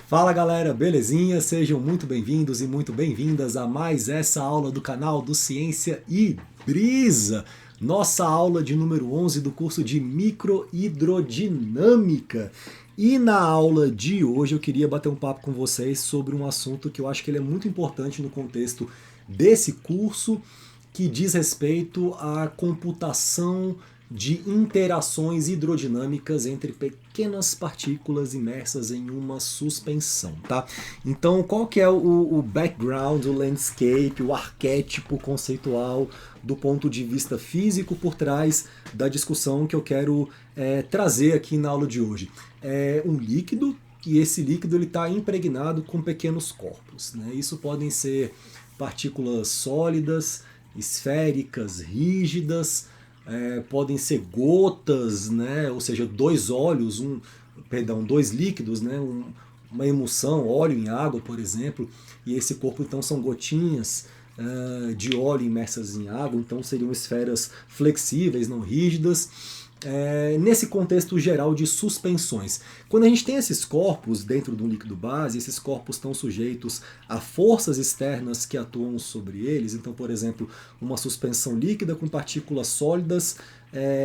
Fala galera, belezinha? Sejam muito bem-vindos e muito bem-vindas a mais essa aula do canal do Ciência e Brisa. Nossa aula de número 11 do curso de Microhidrodinâmica. E na aula de hoje eu queria bater um papo com vocês sobre um assunto que eu acho que ele é muito importante no contexto desse curso, que diz respeito à computação de interações hidrodinâmicas entre pequenas partículas imersas em uma suspensão, tá? Então, qual que é o background, o landscape, o arquétipo conceitual do ponto de vista físico por trás da discussão que eu quero trazer aqui na aula de hoje? É um líquido, e esse líquido está impregnado com pequenos corpos, né? Isso podem ser partículas sólidas, esféricas, rígidas, podem ser gotas, né? Ou seja, dois óleos, dois líquidos, né? Uma emulsão, óleo em água, por exemplo, e esse corpo então são gotinhas de óleo imersas em água, então seriam esferas flexíveis, não rígidas. Nesse contexto geral de suspensões. Quando a gente tem esses corpos dentro do líquido base, esses corpos estão sujeitos a forças externas que atuam sobre eles. Então, por exemplo, uma suspensão líquida com partículas sólidas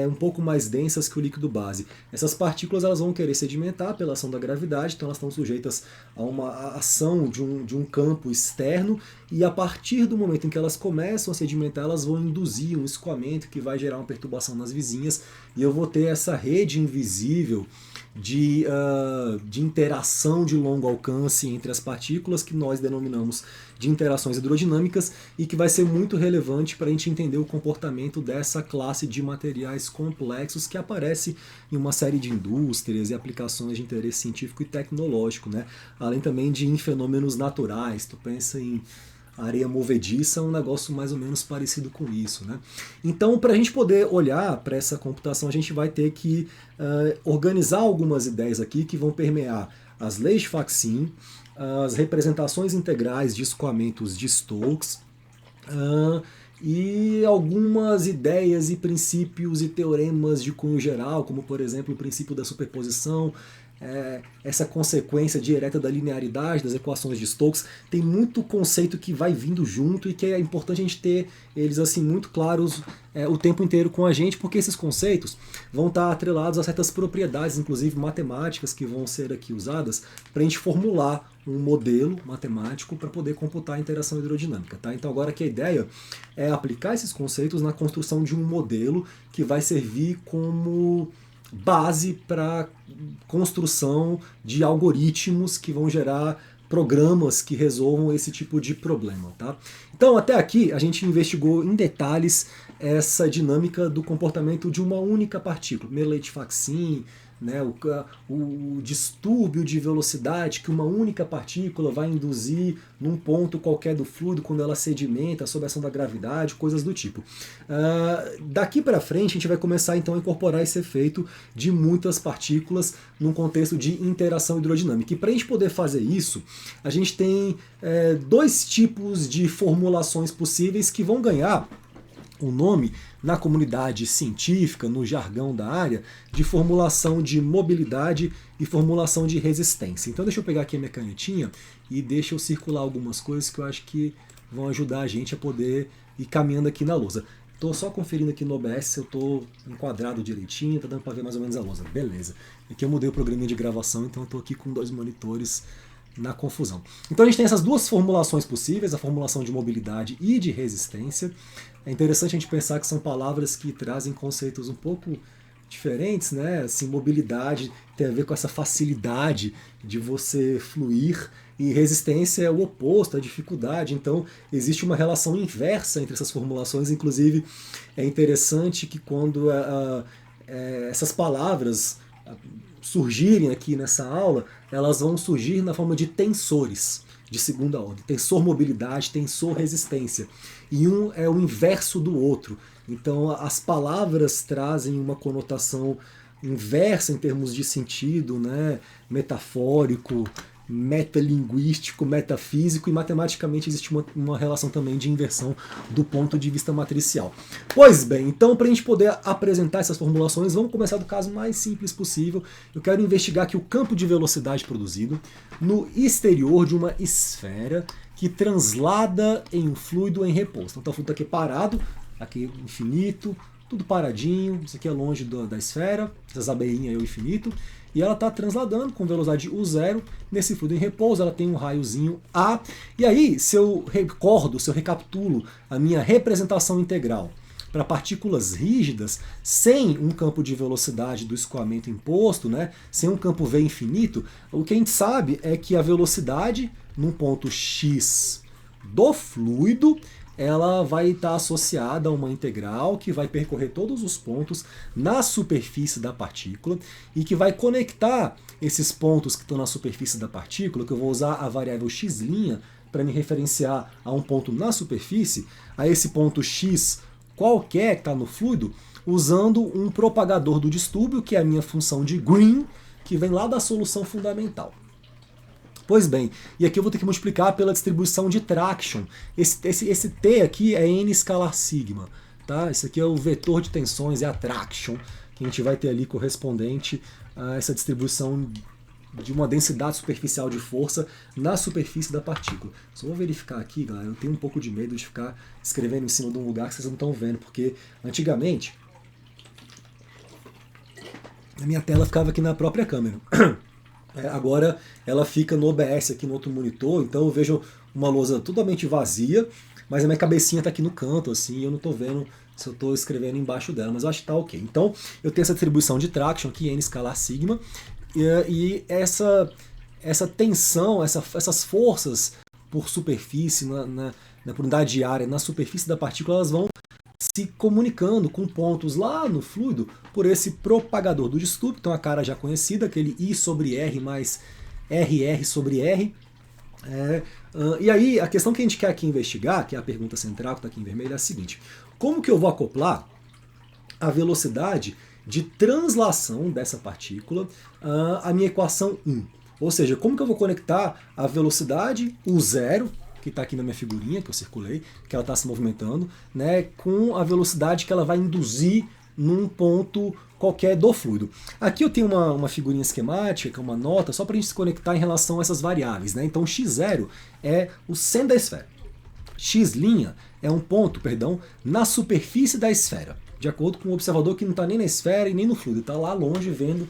um pouco mais densas que o líquido base. Essas partículas elas vão querer sedimentar pela ação da gravidade, então elas estão sujeitas a uma ação de um campo externo, e a partir do momento em que elas começam a sedimentar, elas vão induzir um escoamento que vai gerar uma perturbação nas vizinhas, e eu vou ter essa rede invisível de interação de longo alcance entre as partículas, que nós denominamos de interações hidrodinâmicas, e que vai ser muito relevante para a gente entender o comportamento dessa classe de materiais complexos que aparece em uma série de indústrias e aplicações de interesse científico e tecnológico, né? Além também de em fenômenos naturais. Tu pensa em areia movediça, um negócio mais ou menos parecido com isso, né? Então, para a gente poder olhar para essa computação, a gente vai ter que organizar algumas ideias aqui que vão permear as leis de Faxin, as representações integrais de escoamentos de Stokes, e algumas ideias e princípios e teoremas de cunho geral, como por exemplo o princípio da superposição, essa consequência direta da linearidade das equações de Stokes. Tem muito conceito que vai vindo junto e que é importante a gente ter eles assim muito claros o tempo inteiro com a gente, porque esses conceitos vão estar atrelados a certas propriedades, inclusive matemáticas, que vão ser aqui usadas para a gente formular um modelo matemático para poder computar a interação hidrodinâmica. Tá? Então agora que a ideia é aplicar esses conceitos na construção de um modelo que vai servir como base para construção de algoritmos que vão gerar programas que resolvam esse tipo de problema. Tá? Então até aqui a gente investigou em detalhes essa dinâmica do comportamento de uma única partícula. Primeiro, lei de Faxin, né, o distúrbio de velocidade que uma única partícula vai induzir num ponto qualquer do fluido quando ela sedimenta sob a ação da gravidade, coisas do tipo. Daqui para frente a gente vai começar então a incorporar esse efeito de muitas partículas num contexto de interação hidrodinâmica. E para a gente poder fazer isso, a gente tem dois tipos de formulações possíveis que vão ganhar o nome na comunidade científica, no jargão da área, de formulação de mobilidade e formulação de resistência. Então deixa eu pegar aqui a minha canetinha e deixa eu circular algumas coisas que eu acho que vão ajudar a gente a poder ir caminhando aqui na lousa. Estou só conferindo aqui no OBS se eu estou enquadrado direitinho, tá dando para ver mais ou menos a lousa. Beleza. Aqui eu mudei o programinha de gravação, então eu estou aqui com dois monitores na confusão. Então a gente tem essas duas formulações possíveis, a formulação de mobilidade e de resistência. É interessante a gente pensar que são palavras que trazem conceitos um pouco diferentes, né? Assim, mobilidade tem a ver com essa facilidade de você fluir, e resistência é o oposto, a dificuldade. Então existe uma relação inversa entre essas formulações. Inclusive é interessante que quando essas palavras surgirem aqui nessa aula, elas vão surgir na forma de tensores de segunda ordem. Tensor mobilidade, tensor resistência. E um é o inverso do outro. Então as palavras trazem uma conotação inversa em termos de sentido, né, metafórico, metalinguístico, metafísico, e matematicamente existe uma relação também de inversão do ponto de vista matricial. Pois bem, então para a gente poder apresentar essas formulações, vamos começar do caso mais simples possível. Eu quero investigar aqui o campo de velocidade produzido no exterior de uma esfera que translada em um fluido em repouso. Então o fluido aqui parado, aqui infinito, tudo paradinho, isso aqui é longe da esfera, essas abelhinhas aí é o infinito, e ela está transladando com velocidade U0 nesse fluido em repouso, ela tem um raiozinho A, e aí, se eu recapitulo a minha representação integral para partículas rígidas, sem um campo de velocidade do escoamento imposto, né, sem um campo V infinito, o que a gente sabe é que a velocidade num ponto X do fluido, ela vai estar associada a uma integral que vai percorrer todos os pontos na superfície da partícula e que vai conectar esses pontos que estão na superfície da partícula, que eu vou usar a variável x' para me referenciar a um ponto na superfície, a esse ponto x qualquer que está no fluido, usando um propagador do distúrbio, que é a minha função de Green, que vem lá da solução fundamental. Pois bem, e aqui eu vou ter que multiplicar pela distribuição de traction. Esse T aqui é n escalar sigma. Tá? Esse aqui é o vetor de tensões, é a traction, que a gente vai ter ali correspondente a essa distribuição de uma densidade superficial de força na superfície da partícula. Só vou verificar aqui, galera, eu tenho um pouco de medo de ficar escrevendo em cima de um lugar que vocês não estão vendo, porque antigamente a minha tela ficava aqui na própria câmera. Agora ela fica no OBS aqui no outro monitor, então eu vejo uma lousa totalmente vazia, mas a minha cabecinha está aqui no canto, assim, e eu não estou vendo se eu estou escrevendo embaixo dela, mas eu acho que está ok. Então eu tenho essa distribuição de traction aqui, n escalar sigma, e essa tensão, essas forças por superfície, por unidade de área, na superfície da partícula, elas vão se comunicando com pontos lá no fluido por esse propagador do distúrbio, então a cara já conhecida, aquele I sobre R mais RR sobre R. E aí a questão que a gente quer aqui investigar, que é a pergunta central que está aqui em vermelho, é a seguinte: como que eu vou acoplar a velocidade de translação dessa partícula à minha equação 1? Ou seja, como que eu vou conectar a velocidade U0, que está aqui na minha figurinha, que eu circulei, que ela está se movimentando, né, com a velocidade que ela vai induzir num ponto qualquer do fluido. Aqui eu tenho uma figurinha esquemática, que é uma nota, só para a gente se conectar em relação a essas variáveis. Né? Então x0 é o centro da esfera. X' é um ponto, na superfície da esfera, de acordo com o observador que não está nem na esfera e nem no fluido, está lá longe vendo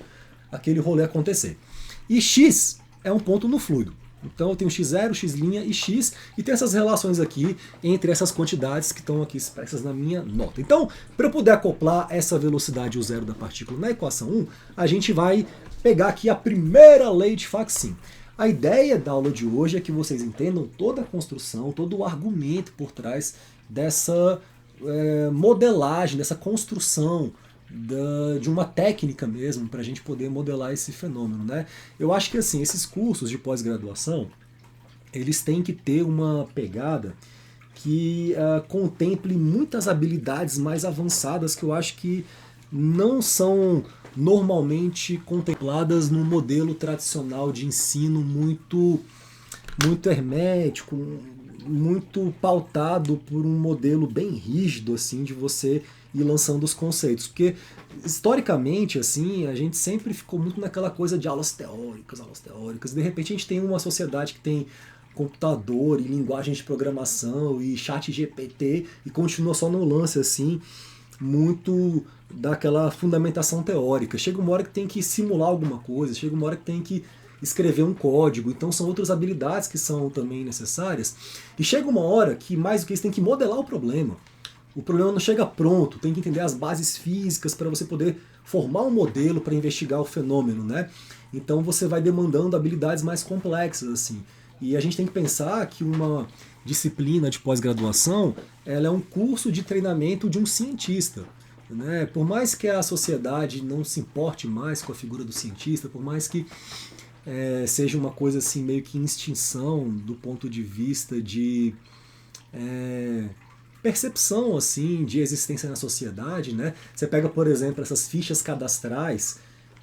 aquele rolê acontecer. E x é um ponto no fluido. Então eu tenho x0, x' e x, e tem essas relações aqui entre essas quantidades que estão aqui expressas na minha nota. Então, para eu poder acoplar essa velocidade U0 da partícula na equação 1, a gente vai pegar aqui a primeira lei de Faxin. A ideia da aula de hoje é que vocês entendam toda a construção, todo o argumento por trás dessa modelagem, dessa construção de uma técnica mesmo, para a gente poder modelar esse fenômeno. Né? Eu acho que assim, esses cursos de pós-graduação, eles têm que ter uma pegada que contemple muitas habilidades mais avançadas que eu acho que não são normalmente contempladas no modelo tradicional de ensino muito hermético, muito pautado por um modelo bem rígido assim de você ir lançando os conceitos, porque historicamente assim a gente sempre ficou muito naquela coisa de aulas teóricas, de repente a gente tem uma sociedade que tem computador e linguagem de programação e chat GPT e continua só no lance assim, muito daquela fundamentação teórica. Chega uma hora que tem que simular alguma coisa, chega uma hora que tem que escrever um código, então são outras habilidades que são também necessárias, e chega uma hora que mais do que isso tem que modelar o problema. O problema não chega pronto, tem que entender as bases físicas para você poder formar um modelo para investigar o fenômeno, né? Então você vai demandando habilidades mais complexas, assim. E a gente tem que pensar que uma disciplina de pós-graduação, ela é um curso de treinamento de um cientista, né? Por mais que a sociedade não se importe mais com a figura do cientista, por mais que seja uma coisa assim meio que em extinção do ponto de vista de percepção assim de existência na sociedade, né? Você pega, por exemplo, essas fichas cadastrais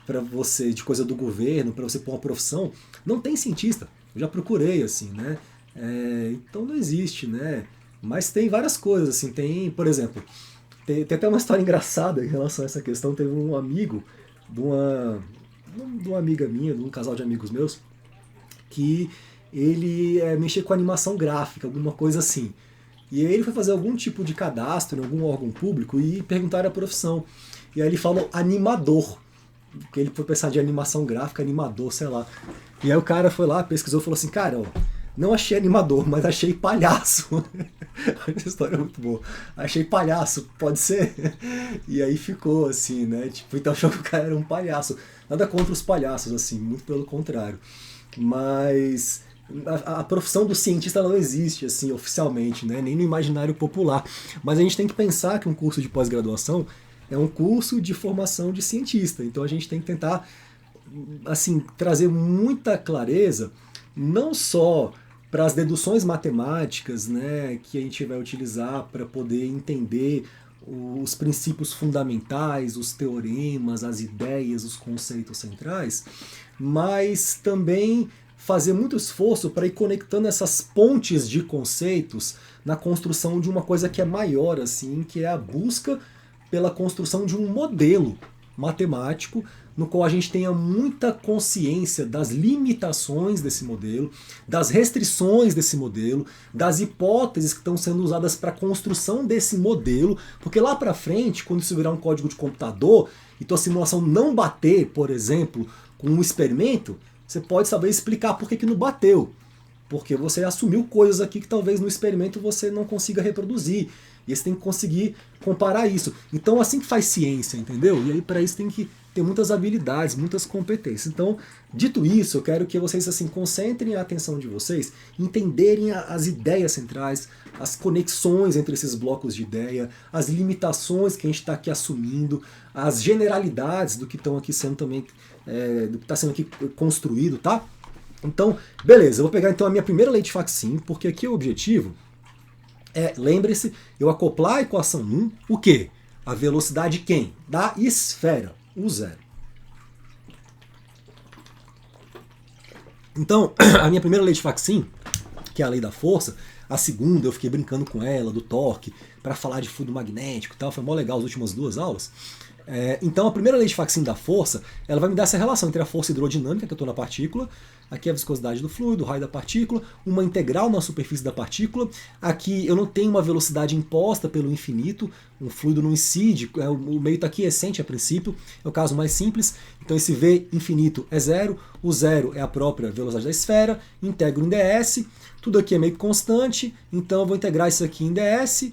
para você, de coisa do governo, para você pôr uma profissão, não tem cientista. Eu já procurei, assim, né? Então não existe, né? Mas tem várias coisas, assim, tem, por exemplo, tem até uma história engraçada em relação a essa questão. Teve um amigo de uma amiga minha, de um casal de amigos meus, que ele mexia com animação gráfica, alguma coisa assim. E aí ele foi fazer algum tipo de cadastro em algum órgão público e perguntaram a profissão. E aí ele falou animador, porque ele foi pensar de animação gráfica, animador, sei lá. E aí o cara foi lá, pesquisou e falou assim, cara, ó, não achei animador, mas achei palhaço. Essa história é muito boa. Achei palhaço, pode ser? E aí ficou assim, né? Tipo, então achou que o cara era um palhaço. Nada contra os palhaços, assim, muito pelo contrário. Mas a profissão do cientista ela não existe, assim, oficialmente, né? Nem no imaginário popular. Mas a gente tem que pensar que um curso de pós-graduação é um curso de formação de cientista. Então a gente tem que tentar, assim, trazer muita clareza, não só para as deduções matemáticas, né, que a gente vai utilizar para poder entender os princípios fundamentais, os teoremas, as ideias, os conceitos centrais, mas também fazer muito esforço para ir conectando essas pontes de conceitos na construção de uma coisa que é maior, assim, que é a busca pela construção de um modelo matemático no qual a gente tenha muita consciência das limitações desse modelo, das restrições desse modelo, das hipóteses que estão sendo usadas para a construção desse modelo, porque lá para frente, quando isso virar um código de computador e tua simulação não bater, por exemplo, com um experimento, você pode saber explicar por que não bateu. Porque você assumiu coisas aqui que talvez no experimento você não consiga reproduzir. E você tem que conseguir comparar isso. Então assim que faz ciência, entendeu? E aí para isso tem que ter muitas habilidades, muitas competências. Então, dito isso, eu quero que vocês assim concentrem a atenção de vocês, entenderem as ideias centrais, as conexões entre esses blocos de ideia, as limitações que a gente está aqui assumindo, as generalidades do que estão aqui sendo também, do que está sendo aqui construído, tá? Então, beleza, eu vou pegar então a minha primeira lei de Faxin, porque aqui o objetivo lembre-se, eu acoplar a equação 1, o quê? A velocidade quem? Da esfera, o zero. Então, a minha primeira lei de Faxin, que é a lei da força, a segunda eu fiquei brincando com ela, do torque, para falar de fluido magnético e tal, foi mó legal as últimas duas aulas. Então a primeira lei de Faxin da força, ela vai me dar essa relação entre a força hidrodinâmica, que eu estou na partícula, aqui a viscosidade do fluido, o raio da partícula, uma integral na superfície da partícula, aqui eu não tenho uma velocidade imposta pelo infinito, o fluido não incide, o meio está aquiescente a princípio, é o caso mais simples, então esse V infinito é zero, o zero é a própria velocidade da esfera, integro em ds, tudo aqui é meio que constante, então eu vou integrar isso aqui em ds,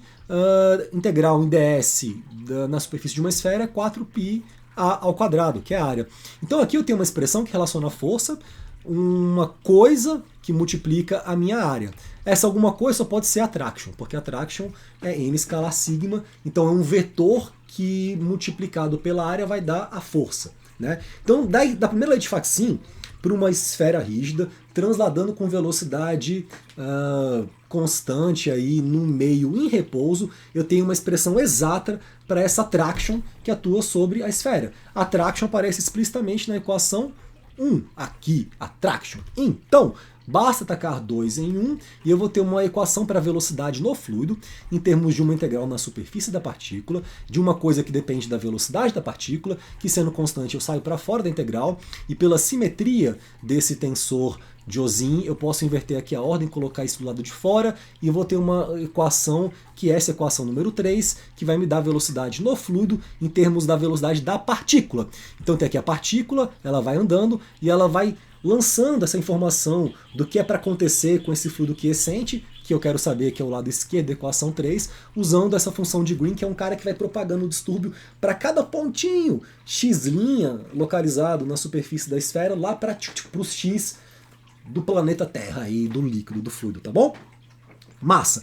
integral em ds na superfície de uma esfera é 4π ao quadrado, que é a área. Então aqui eu tenho uma expressão que relaciona a força, uma coisa que multiplica a minha área. Essa alguma coisa só pode ser attraction, porque attraction é n escalar sigma, então é um vetor que multiplicado pela área vai dar a força, né? Então da primeira lei de Faxin para uma esfera rígida, transladando com velocidade constante aí no meio em repouso, eu tenho uma expressão exata para essa attraction que atua sobre a esfera. A attraction aparece explicitamente na equação 1, aqui, attraction. Então, basta tacar 2 em 1 e eu vou ter uma equação para a velocidade no fluido, em termos de uma integral na superfície da partícula, de uma coisa que depende da velocidade da partícula, que sendo constante eu saio para fora da integral, e pela simetria desse tensor de Ozin, eu posso inverter aqui a ordem, colocar isso do lado de fora, e vou ter uma equação, que é essa equação número 3, que vai me dar a velocidade no fluido em termos da velocidade da partícula. Então tem aqui a partícula, ela vai andando, e ela vai lançando essa informação do que é para acontecer com esse fluido quiescente, que eu quero saber que é o lado esquerdo da equação 3, usando essa função de Green, que é um cara que vai propagando o distúrbio para cada pontinho x' localizado na superfície da esfera, lá para os x do planeta Terra, aí, do líquido, do fluido, tá bom? Massa!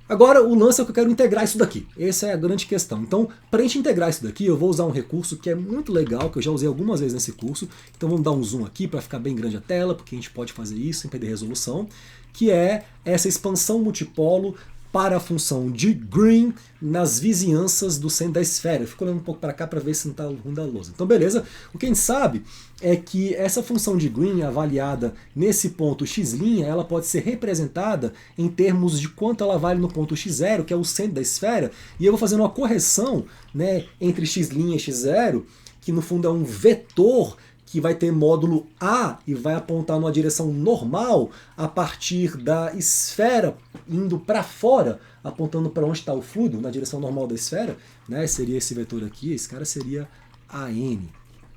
Agora o lance é que eu quero integrar isso daqui. Essa é a grande questão. Então, para a gente integrar isso daqui, eu vou usar um recurso que é muito legal, que eu já usei algumas vezes nesse curso. Então vamos dar um zoom aqui para ficar bem grande a tela, porque a gente pode fazer isso sem perder resolução, que é essa expansão multipolo para a função de green nas vizinhanças do centro da esfera. Eu fico olhando um pouco para cá para ver se não está ruim da lousa. Então beleza, o que a gente sabe é que essa função de green avaliada nesse ponto x', ela pode ser representada em termos de quanto ela vale no ponto x0, que é o centro da esfera, e eu vou fazendo uma correção, né, entre x' e x0, que no fundo é um vetor que vai ter módulo A e vai apontar numa direção normal a partir da esfera indo para fora, apontando para onde está o fluido, na direção normal da esfera, né? Seria esse vetor aqui, esse cara seria AN.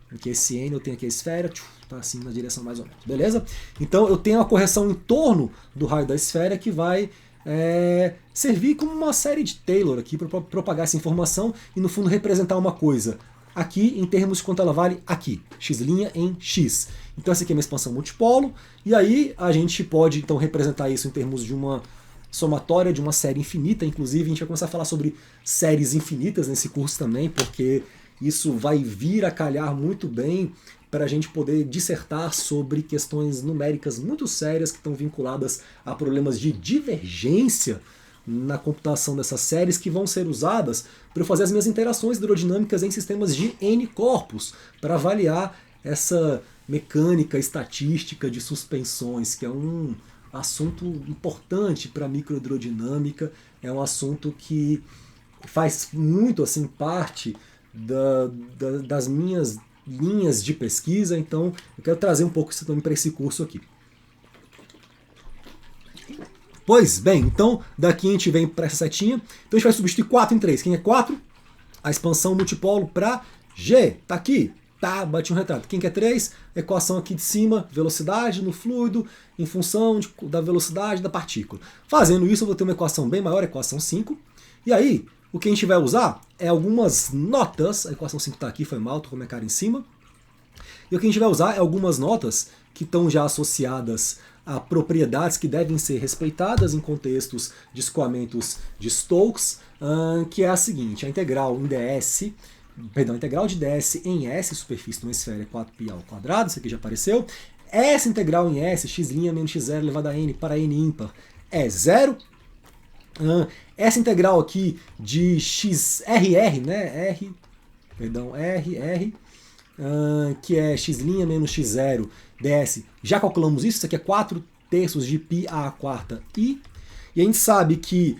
Porque esse N eu tenho aqui a esfera, está assim na direção mais ou menos, beleza? Então eu tenho uma correção em torno do raio da esfera que vai servir como uma série de Taylor aqui para propagar essa informação e no fundo representar uma coisa aqui em termos de quanto ela vale aqui, x' em x. Então essa aqui é uma expansão multipolo, e aí a gente pode então representar isso em termos de uma somatória de uma série infinita. Inclusive a gente vai começar a falar sobre séries infinitas nesse curso também, porque isso vai vir a calhar muito bem para a gente poder dissertar sobre questões numéricas muito sérias que estão vinculadas a problemas de divergência na computação dessas séries, que vão ser usadas para eu fazer as minhas interações hidrodinâmicas em sistemas de N corpos, para avaliar essa mecânica estatística de suspensões, que é um assunto importante para a microhidrodinâmica, é um assunto que faz muito assim parte das minhas linhas de pesquisa, então eu quero trazer um pouco isso também para esse curso aqui. Pois bem, então daqui a gente vem para essa setinha, então a gente vai substituir 4 em 3. Quem é 4? A expansão multipolo para G, tá aqui, tá, bati um retrato. Quem quer 3? Equação aqui de cima, velocidade no fluido em função da velocidade da partícula. Fazendo isso eu vou ter uma equação bem maior, equação 5, e aí o que a gente vai usar é algumas notas, a equação 5 está aqui, foi mal, tô com a minha cara em cima, e o que a gente vai usar é algumas notas que estão já associadas a propriedades que devem ser respeitadas em contextos de escoamentos de Stokes, que é a seguinte: a integral em ds, perdão, a integral de ds em S, superfície de uma esfera, é 4π ao quadrado, isso aqui já apareceu. Essa integral em S, x' menos x0 elevado a n para n ímpar, é 0. Essa integral aqui de xrr, né, r, que é x' menos x0 ds, já calculamos isso aqui é 4/3 de π à quarta i, e a gente sabe que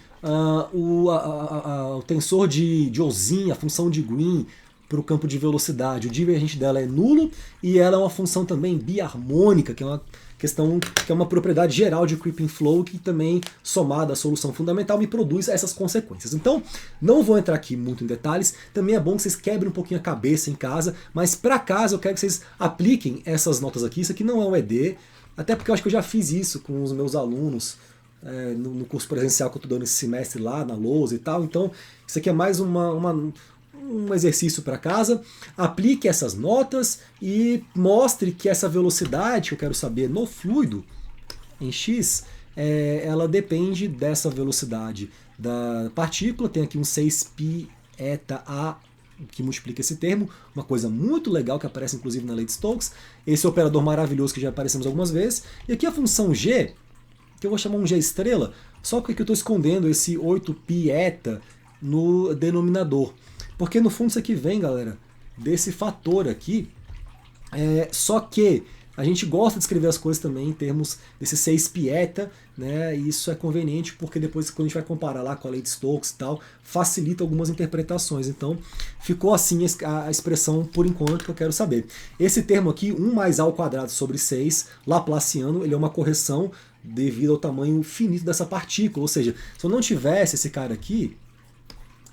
o tensor de Jaussien, a função de Green para o campo de velocidade, o divergente dela é nulo, e ela é uma função também biharmônica, que é uma questão que é uma propriedade geral de creeping flow, que também, somada à solução fundamental, me produz essas consequências. Então, não vou entrar aqui muito em detalhes, também é bom que vocês quebrem um pouquinho a cabeça em casa, mas para casa eu quero que vocês apliquem essas notas aqui. Isso aqui não é um ED, até porque eu acho que eu já fiz isso com os meus alunos no curso presencial que eu estou dando esse semestre lá, na lousa e tal. Então, isso aqui é mais um exercício para casa. Aplique essas notas e mostre que essa velocidade que eu quero saber no fluido em x, ela depende dessa velocidade da partícula. Tem aqui um 6π eta a que multiplica esse termo, uma coisa muito legal que aparece inclusive na lei de Stokes, esse operador maravilhoso que já aparecemos algumas vezes. E aqui a função g, que eu vou chamar um g estrela, só porque eu estou escondendo esse 8π eta no denominador. Porque no fundo isso aqui vem, galera, desse fator aqui, só que a gente gosta de escrever as coisas também em termos desse 6π eta, né? E isso é conveniente porque depois, quando a gente vai comparar lá com a lei de Stokes e tal, facilita algumas interpretações. Então ficou assim a expressão por enquanto que eu quero saber. Esse termo aqui, 1 mais a ao quadrado sobre 6, laplaciano, ele é uma correção devido ao tamanho finito dessa partícula. Ou seja, se eu não tivesse esse cara aqui,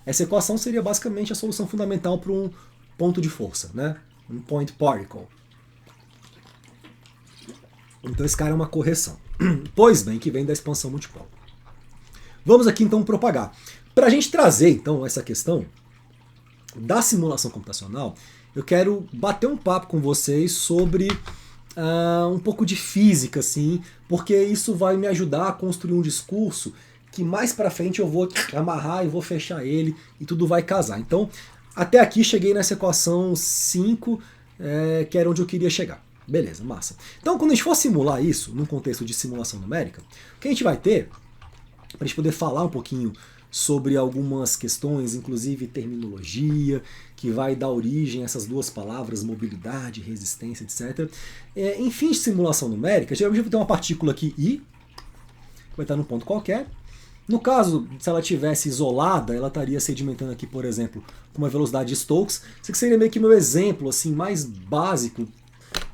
essa equação seria basicamente a solução fundamental para um ponto de força, né? Um point particle. Então esse cara é uma correção. Pois bem, que vem da expansão multipolo. Vamos aqui então propagar. Para a gente trazer então essa questão da simulação computacional, eu quero bater um papo com vocês sobre um pouco de física, assim, porque isso vai me ajudar a construir um discurso que mais para frente eu vou amarrar e vou fechar ele e tudo vai casar. Então, até aqui cheguei nessa equação 5, que era onde eu queria chegar. Beleza, massa. Então, quando a gente for simular isso, num contexto de simulação numérica, o que a gente vai ter para a gente poder falar um pouquinho sobre algumas questões, inclusive terminologia, que vai dar origem a essas duas palavras, mobilidade, resistência, etc. Em fins de simulação numérica, geralmente eu vou ter uma partícula aqui I, que vai estar num ponto qualquer. No caso, se ela tivesse isolada, ela estaria sedimentando aqui, por exemplo, com uma velocidade de Stokes. Isso aqui seria meio que meu exemplo assim, mais básico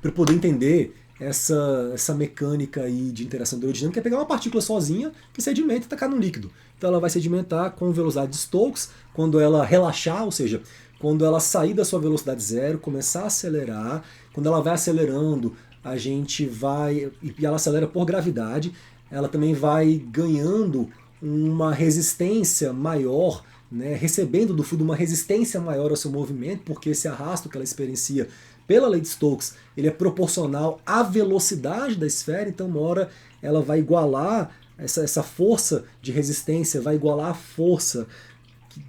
para eu poder entender essa mecânica aí de interação hidrodinâmica, é pegar uma partícula sozinha que sedimenta e tacar no líquido. Então ela vai sedimentar com velocidade de Stokes, quando ela relaxar, ou seja, quando ela sair da sua velocidade zero, começar a acelerar, quando ela vai acelerando, a gente vai, e ela acelera por gravidade, ela também vai ganhando uma resistência maior, né, recebendo do fluido uma resistência maior ao seu movimento, porque esse arrasto que ela experiencia pela lei de Stokes, ele é proporcional à velocidade da esfera, então uma hora ela vai igualar, essa força de resistência vai igualar a força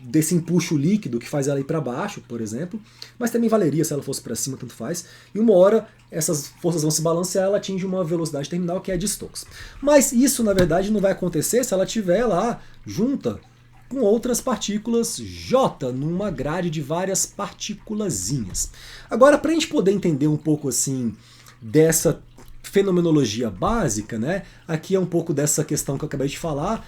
desse empuxo líquido que faz ela ir para baixo, por exemplo, mas também valeria se ela fosse para cima, tanto faz, e uma hora essas forças vão se balancear, ela atinge uma velocidade terminal que é a de Stokes. Mas isso, na verdade, não vai acontecer se ela estiver lá junta com outras partículas J, numa grade de várias partículazinhas. Agora, para a gente poder entender um pouco assim dessa fenomenologia básica, né? Aqui é um pouco dessa questão que eu acabei de falar.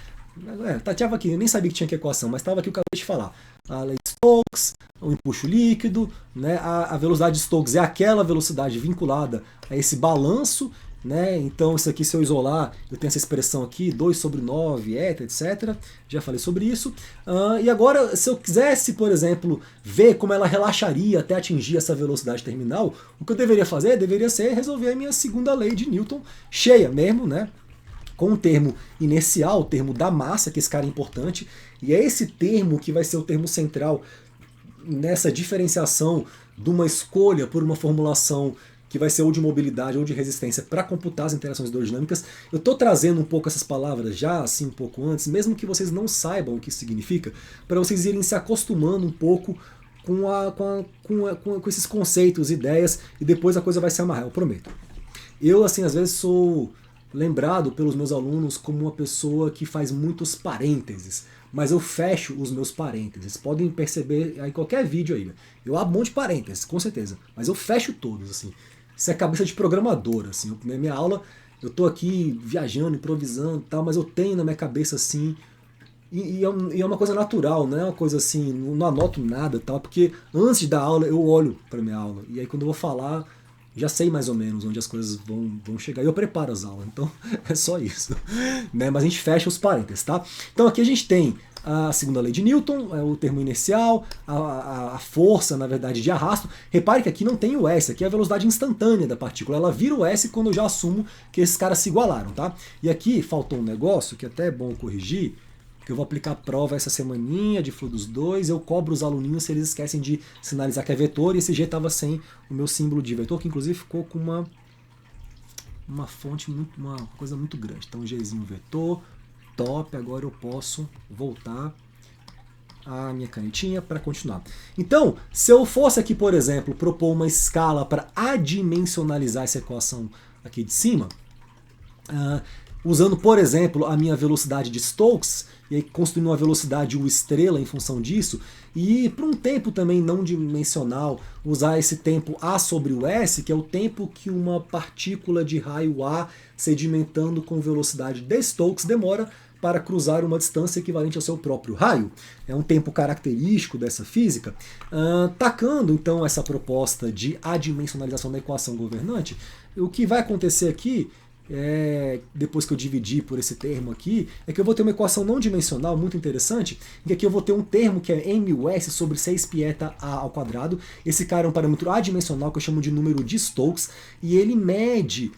Estava aqui, eu nem sabia que tinha que equação, mas estava aqui o que eu acabei de falar. A lei de Stokes, o empuxo líquido, né? A velocidade de Stokes é aquela velocidade vinculada a esse balanço, né? Então isso aqui, se eu isolar, eu tenho essa expressão aqui, 2 sobre 9, eta, etc. Já falei sobre isso. E agora, se eu quisesse, por exemplo, ver como ela relaxaria até atingir essa velocidade terminal, o que eu deveria fazer? Deveria ser resolver a minha segunda lei de Newton cheia mesmo, né? Com o termo inercial, o termo da massa, que esse cara é importante, e é esse termo que vai ser o termo central nessa diferenciação de uma escolha por uma formulação que vai ser ou de mobilidade ou de resistência para computar as interações hidrodinâmicas. Eu estou trazendo um pouco essas palavras já, assim, um pouco antes, mesmo que vocês não saibam o que isso significa, para vocês irem se acostumando um pouco com esses conceitos, ideias, e depois a coisa vai se amarrar, eu prometo. Eu, assim, às vezes sou lembrado pelos meus alunos como uma pessoa que faz muitos parênteses, mas eu fecho os meus parênteses. Podem perceber em qualquer vídeo aí. Eu abro um monte de parênteses, com certeza, mas eu fecho todos, assim. Isso é cabeça de programador, assim. Na minha aula, eu tô aqui viajando, improvisando e tal, mas eu tenho na minha cabeça, assim, e é uma coisa natural, não é uma coisa assim, não anoto nada, tal, porque antes da aula eu olho para minha aula, e aí quando eu vou falar, já sei mais ou menos onde as coisas vão chegar. E eu preparo as aulas, então é só isso. Né? Mas a gente fecha os parênteses, tá? Então aqui a gente tem a segunda lei de Newton, o termo inercial, a força, na verdade, de arrasto. Repare que aqui não tem o S, aqui é a velocidade instantânea da partícula. Ela vira o S quando eu já assumo que esses caras se igualaram, tá? E aqui faltou um negócio que até é bom corrigir, que eu vou aplicar prova essa semaninha de Fluidos 2, eu cobro os aluninhos se eles esquecem de sinalizar que é vetor, e esse G estava sem o meu símbolo de vetor, que inclusive ficou com uma fonte, uma coisa muito grande. Então Gzinho vetor, top, agora eu posso voltar a minha canetinha para continuar. Então, se eu fosse aqui, por exemplo, propor uma escala para adimensionalizar essa equação aqui de cima, usando, por exemplo, a minha velocidade de Stokes, e aí construindo uma velocidade U estrela em função disso, e por um tempo também não dimensional, usar esse tempo A sobre o S, que é o tempo que uma partícula de raio A sedimentando com velocidade de Stokes demora para cruzar uma distância equivalente ao seu próprio raio. É um tempo característico dessa física. Tacando então essa proposta de adimensionalização da equação governante, o que vai acontecer aqui depois que eu dividir por esse termo aqui, é que eu vou ter uma equação não dimensional muito interessante, em que aqui eu vou ter um termo que é μs sobre 6 pieta a ao quadrado. Esse cara é um parâmetro adimensional que eu chamo de número de Stokes, e ele mede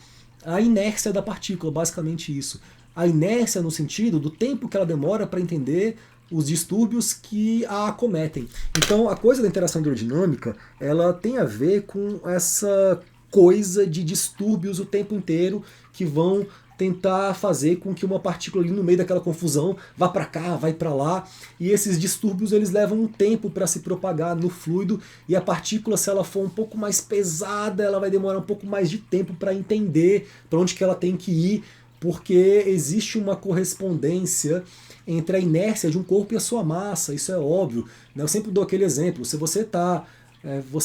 a inércia da partícula, basicamente isso. A inércia no sentido do tempo que ela demora para entender os distúrbios que a acometem. Então a coisa da interação hidrodinâmica, ela tem a ver com essa coisa de distúrbios o tempo inteiro que vão tentar fazer com que uma partícula ali no meio daquela confusão vá para cá, vai para lá, e esses distúrbios eles levam um tempo para se propagar no fluido, e a partícula, se ela for um pouco mais pesada, ela vai demorar um pouco mais de tempo para entender para onde que ela tem que ir, porque existe uma correspondência entre a inércia de um corpo e a sua massa, isso é óbvio. Eu sempre dou aquele exemplo, se você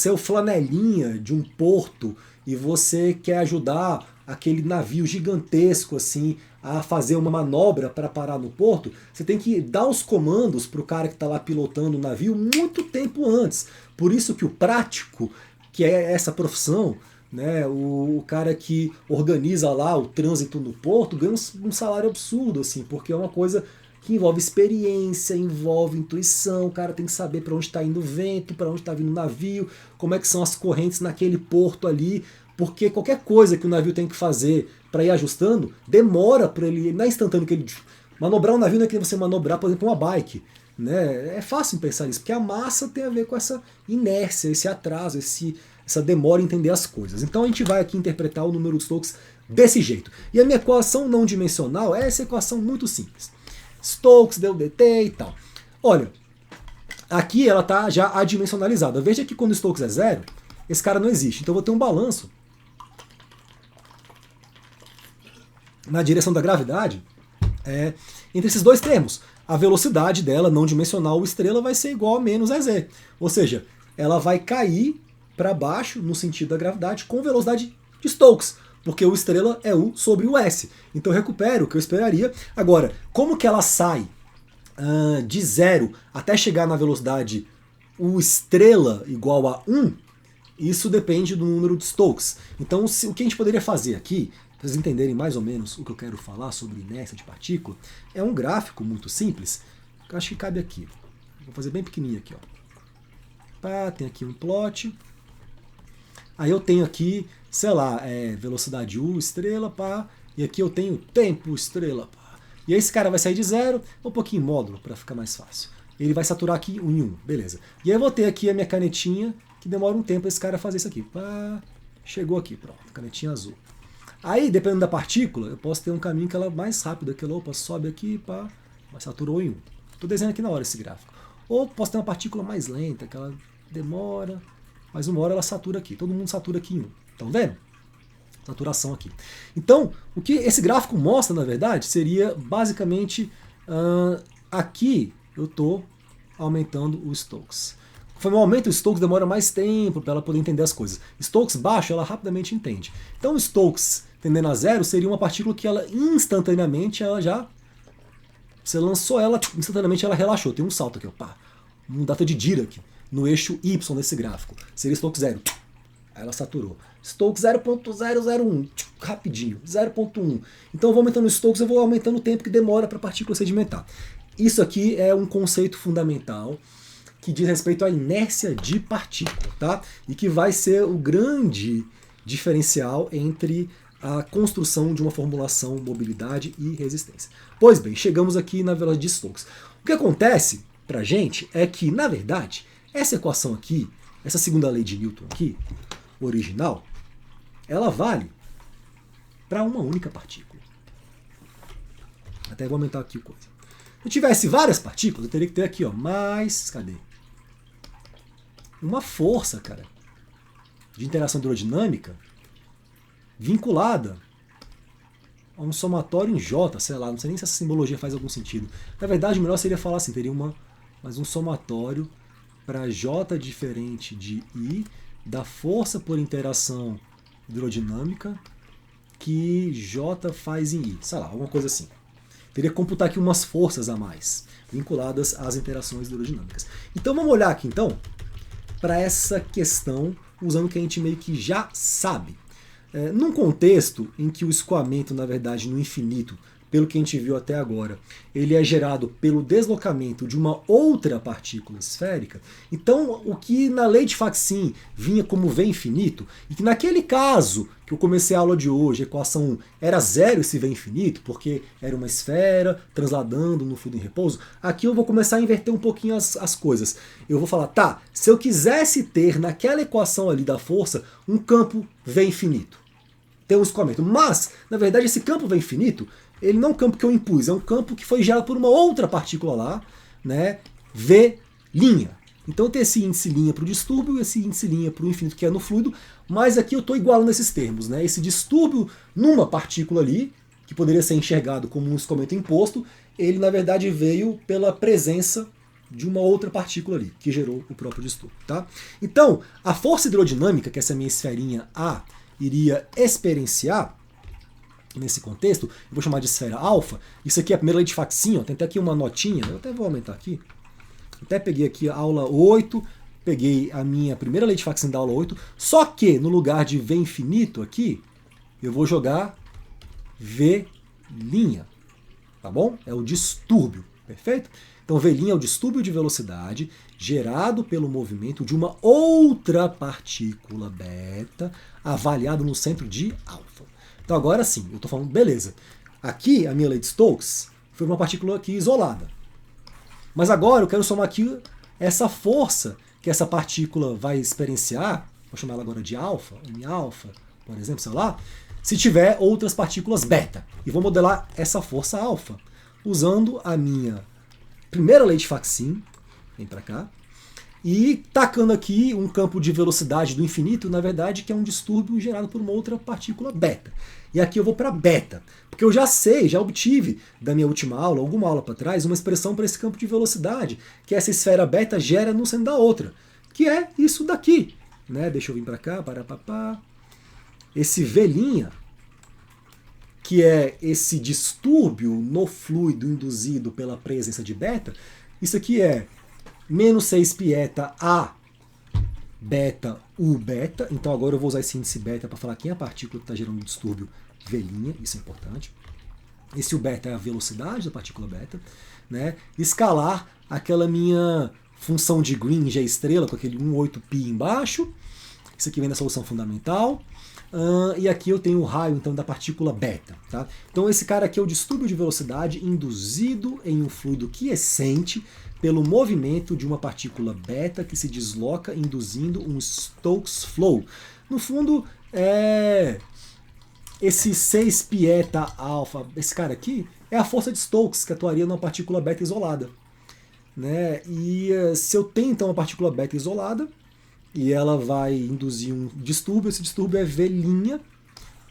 é o flanelinha de um porto e você quer ajudar aquele navio gigantesco assim a fazer uma manobra para parar no porto, você tem que dar os comandos para o cara que está lá pilotando o navio muito tempo antes. Por isso que o prático, que é essa profissão, né, o cara que organiza lá o trânsito no porto, ganha um salário absurdo, assim, porque é uma coisa que envolve experiência, envolve intuição, o cara tem que saber para onde está indo o vento, para onde está vindo o navio, como é que são as correntes naquele porto ali, porque qualquer coisa que o navio tem que fazer para ir ajustando, demora para ele, não é instantâneo que ele... Manobrar um navio não é que você manobrar, por exemplo, uma bike. Né? É fácil pensar isso, porque a massa tem a ver com essa inércia, esse atraso, essa demora em entender as coisas. Então a gente vai aqui interpretar o número de Stokes desse jeito. E a minha equação não dimensional é essa equação muito simples. Stokes deu dt e tal. Olha, aqui ela está já adimensionalizada. Veja que quando o Stokes é zero, esse cara não existe. Então eu vou ter um balanço na direção da gravidade entre esses dois termos. A velocidade dela, não dimensional, o estrela, vai ser igual a menos EZ. Ou seja, ela vai cair para baixo no sentido da gravidade com velocidade de Stokes, porque o estrela é U sobre o S. Então eu recupero o que eu esperaria. Agora, como que ela sai de zero até chegar na velocidade U estrela igual a 1, isso depende do número de Stokes. Então o que a gente poderia fazer aqui, para vocês entenderem mais ou menos o que eu quero falar sobre inércia de partícula, é um gráfico muito simples, que eu acho que cabe aqui. Vou fazer bem pequenininho aqui. Ó. Pá, tem aqui um plot. Aí eu tenho aqui, sei lá, velocidade U, estrela, pá, e aqui eu tenho tempo, estrela, pá. E aí esse cara vai sair de zero, um pouquinho em módulo, para ficar mais fácil. Ele vai saturar aqui em 1, beleza. E aí eu vou ter aqui a minha canetinha, que demora um tempo esse cara fazer isso aqui. Pá, chegou aqui, pronto, canetinha azul. Aí, dependendo da partícula, eu posso ter um caminho que ela é mais rápido, aquela, opa, sobe aqui, pá, mas saturou em 1. Estou desenhando aqui na hora esse gráfico. Ou posso ter uma partícula mais lenta, que ela demora, mas uma hora ela satura aqui. Todo mundo satura aqui em 1. Estão vendo? Saturação aqui. Então, o que esse gráfico mostra, na verdade, seria basicamente aqui eu estou aumentando o Stokes. Conforme eu aumento o Stokes, demora mais tempo para ela poder entender as coisas. Stokes baixo, ela rapidamente entende. Então o Stokes tendendo a zero seria uma partícula que ela instantaneamente, você lançou ela, instantaneamente ela relaxou. Tem um salto aqui, ó, pá, um data de Dirac no eixo Y desse gráfico. Seria Stokes 0. Aí ela saturou. Stokes 0.001, rapidinho, 0.1. Então eu vou aumentando o Stokes, eu vou aumentando o tempo que demora para a partícula sedimentar. Isso aqui é um conceito fundamental que diz respeito à inércia de partícula, tá? E que vai ser o grande diferencial entre a construção de uma formulação mobilidade e resistência. Pois bem, chegamos aqui na velocidade de Stokes. O que acontece pra gente é que, na verdade, essa equação aqui, essa segunda lei de Newton aqui, original, ela vale para uma única partícula. Até vou aumentar aqui a coisa. Se eu tivesse várias partículas, eu teria que ter aqui, ó, mais, cadê? Uma força, cara, de interação hidrodinâmica vinculada a um somatório em J, sei lá, não sei nem se essa simbologia faz algum sentido. Na verdade, o melhor seria falar assim, teria mais um somatório para J diferente de I da força por interação hidrodinâmica que J faz em I, sei lá, alguma coisa assim. Teria que computar aqui umas forças a mais, vinculadas às interações hidrodinâmicas. Então vamos olhar aqui então para essa questão, usando o que a gente meio que já sabe. Num contexto em que o escoamento, na verdade, no infinito, pelo que a gente viu até agora, ele é gerado pelo deslocamento de uma outra partícula esférica, então o que na lei de Faxin vinha como V infinito, e que naquele caso que eu comecei a aula de hoje, a equação 1, era zero esse V infinito, porque era uma esfera transladando no fluido em repouso, aqui eu vou começar a inverter um pouquinho as coisas. Eu vou falar, tá, se eu quisesse ter naquela equação ali da força um campo V infinito, tem um escoamento, mas, na verdade, esse campo V infinito, ele não é um campo que eu impus, é um campo que foi gerado por uma outra partícula lá, né, V'. Então tem esse índice linha para o distúrbio e esse índice linha para o infinito que é no fluido, mas aqui eu estou igualando esses termos. Né, esse distúrbio numa partícula ali, que poderia ser enxergado como um escoamento imposto, ele na verdade veio pela presença de uma outra partícula ali, que gerou o próprio distúrbio. Tá? Então, a força hidrodinâmica que essa minha esferinha A iria experienciar, nesse contexto, eu vou chamar de esfera alfa, isso aqui é a primeira lei de Faxin, tem até aqui uma notinha, eu até vou aumentar aqui, até peguei aqui a aula 8, peguei a minha primeira lei de Faxin da aula 8, só que no lugar de V infinito aqui, eu vou jogar V', tá bom? É o distúrbio, perfeito? Então V' é o distúrbio de velocidade gerado pelo movimento de uma outra partícula beta avaliado no centro de alfa. Então agora sim, eu estou falando, beleza, aqui a minha lei de Stokes foi uma partícula aqui isolada. Mas agora eu quero somar aqui essa força que essa partícula vai experienciar, vou chamar ela agora de alfa, M-alfa, por exemplo, sei lá, se tiver outras partículas beta. E vou modelar essa força alfa, usando a minha primeira lei de Faxin, vem para cá, e tacando aqui um campo de velocidade do infinito, na verdade, que é um distúrbio gerado por uma outra partícula beta. E aqui eu vou para beta, porque eu já sei, já obtive da minha última aula, alguma aula para trás, uma expressão para esse campo de velocidade, que essa esfera beta gera no centro da outra, que é isso daqui. Né? Deixa eu vir para cá, papá. Esse V', que é esse distúrbio no fluido induzido pela presença de beta, isso aqui é menos 6 pieta A beta U beta. Então agora eu vou usar esse índice beta para falar quem é a partícula que está gerando o distúrbio V', isso é importante. Esse U beta é a velocidade da partícula beta. Né? Escalar aquela minha função de Green, G estrela, com aquele 1,8π embaixo. Isso aqui vem da solução fundamental. E aqui eu tenho o raio então da partícula beta. Tá? Então esse cara aqui é o distúrbio de velocidade induzido em um fluido quiescente pelo movimento de uma partícula beta que se desloca induzindo um Stokes flow. No fundo, esse 6 pieta alfa, esse cara aqui, é a força de Stokes que atuaria numa partícula beta isolada. Né? E se eu tenho então uma partícula beta isolada, e ela vai induzir um distúrbio, esse distúrbio é V',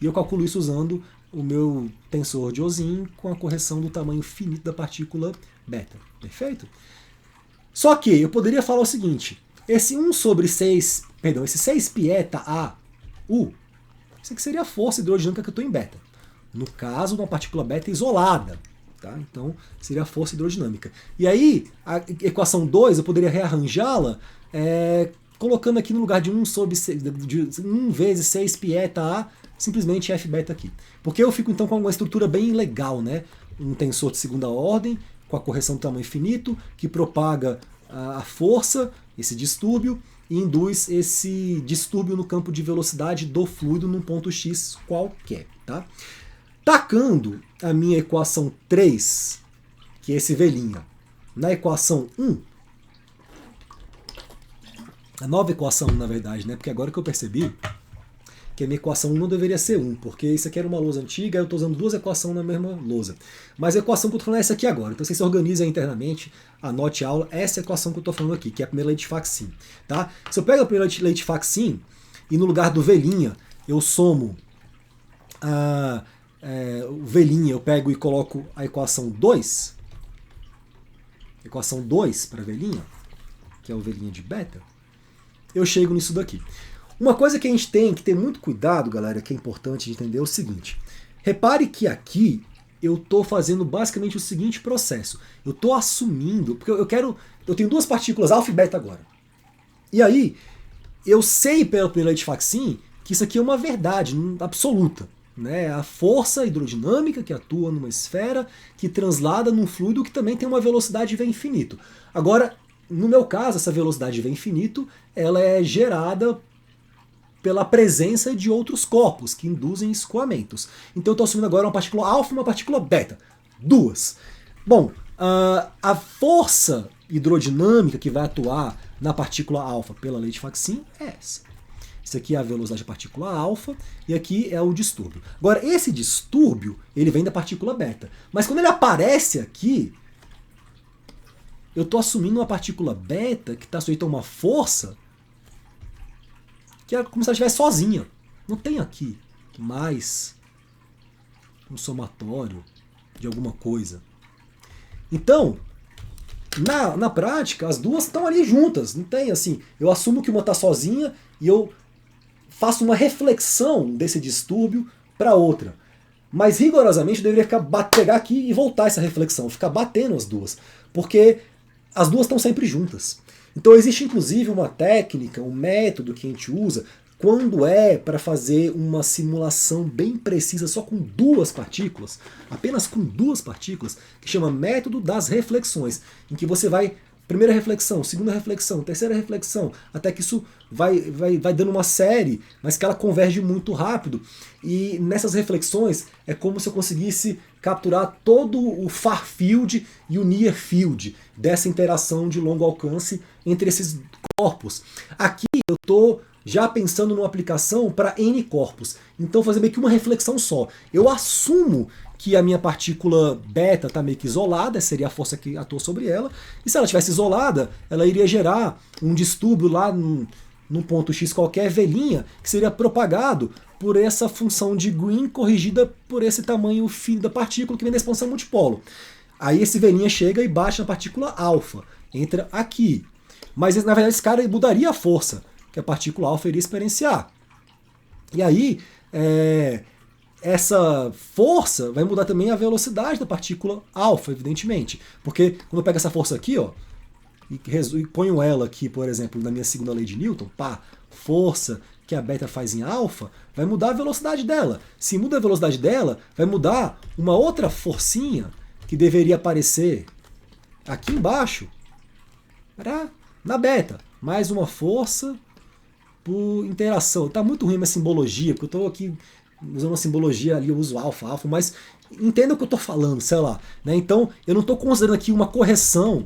e eu calculo isso usando o meu tensor de Ozin com a correção do tamanho finito da partícula beta. Perfeito? Só que eu poderia falar o seguinte, esse 6 pieta A, U, isso aqui seria a força hidrodinâmica que eu estou em beta. No caso de uma partícula beta isolada. Tá? Então seria a força hidrodinâmica. E aí, a equação 2, eu poderia rearranjá-la colocando aqui no lugar de 1 vezes 6 pieta A, simplesmente F beta aqui. Porque eu fico então com uma estrutura bem legal, né? Um tensor de segunda ordem, com a correção do tamanho finito, que propaga a força, esse distúrbio, e induz esse distúrbio no campo de velocidade do fluido num ponto X qualquer. Tá? Tacando a minha equação 3, que é esse V', na equação 1, a nova equação 1, na verdade, né? Porque agora que eu percebi que a minha equação 1 não deveria ser 1, porque isso aqui era uma lousa antiga, eu estou usando duas equações na mesma lousa. Mas a equação que eu estou falando é essa aqui agora. Então vocês se organizem internamente, anote a aula, essa equação que eu estou falando aqui, que é a primeira lei de Faxin. Tá? Se eu pego a primeira lei de Faxin e no lugar do V', eu somo o V', eu pego e coloco a equação 2, equação 2 para V', que é o V' de beta, eu chego nisso daqui. Uma coisa que a gente tem que ter muito cuidado, galera, que é importante de entender é o seguinte. Repare que aqui eu estou fazendo basicamente o seguinte processo. Eu estou assumindo, porque eu tenho duas partículas alfa e beta agora. E aí, eu sei pela primeira lei de Faxin que isso aqui é uma verdade absoluta. Né? A força hidrodinâmica que atua numa esfera que translada num fluido que também tem uma velocidade V infinito. Agora, no meu caso, essa velocidade V infinito, ela é gerada pela presença de outros corpos que induzem escoamentos. Então eu estou assumindo agora uma partícula alfa e uma partícula beta. Duas. Bom, a força hidrodinâmica que vai atuar na partícula alfa pela lei de Faxin é essa. Isso aqui é a velocidade da partícula alfa e aqui é o distúrbio. Agora, esse distúrbio, ele vem da partícula beta. Mas quando ele aparece aqui, eu estou assumindo uma partícula beta que está sujeita a uma força que é como se ela estivesse sozinha. Não tem aqui mais um somatório de alguma coisa. Então, na prática, as duas estão ali juntas. Não tem assim, eu assumo que uma está sozinha e eu faço uma reflexão desse distúrbio para outra. Mas rigorosamente eu deveria pegar aqui e voltar essa reflexão, ficar batendo as duas. Porque as duas estão sempre juntas. Então existe inclusive uma técnica, um método que a gente usa quando é para fazer uma simulação bem precisa só com duas partículas, apenas com duas partículas, que chama método das reflexões, em que você vai, primeira reflexão, segunda reflexão, terceira reflexão, até que isso vai dando uma série, mas que ela converge muito rápido. E nessas reflexões é como se eu conseguisse capturar todo o far field e o near field dessa interação de longo alcance entre esses corpos. Aqui eu estou já pensando numa aplicação para N corpos. Então fazer meio que uma reflexão só. Eu assumo que a minha partícula beta está meio que isolada, seria a força que atua sobre ela, e se ela estivesse isolada, ela iria gerar um distúrbio lá num ponto X qualquer, velhinha, que seria propagado por essa função de Green corrigida por esse tamanho fino da partícula que vem da expansão multipolo. Aí esse velhinha chega e bate na partícula alfa, entra aqui. Mas na verdade esse cara mudaria a força que a partícula alfa iria experienciar. E aí, essa força vai mudar também a velocidade da partícula alfa, evidentemente. Porque quando eu pego essa força aqui, ó, e ponho ela aqui, por exemplo, na minha segunda lei de Newton, força que a beta faz em alfa, vai mudar a velocidade dela. Se muda a velocidade dela, vai mudar uma outra forcinha que deveria aparecer aqui embaixo, na beta. Mais uma força por interação. Tá muito ruim a minha simbologia, porque eu estou aqui usando uma simbologia ali, eu uso alfa, mas entenda o que eu estou falando, sei lá. Né? Então, eu não estou considerando aqui uma correção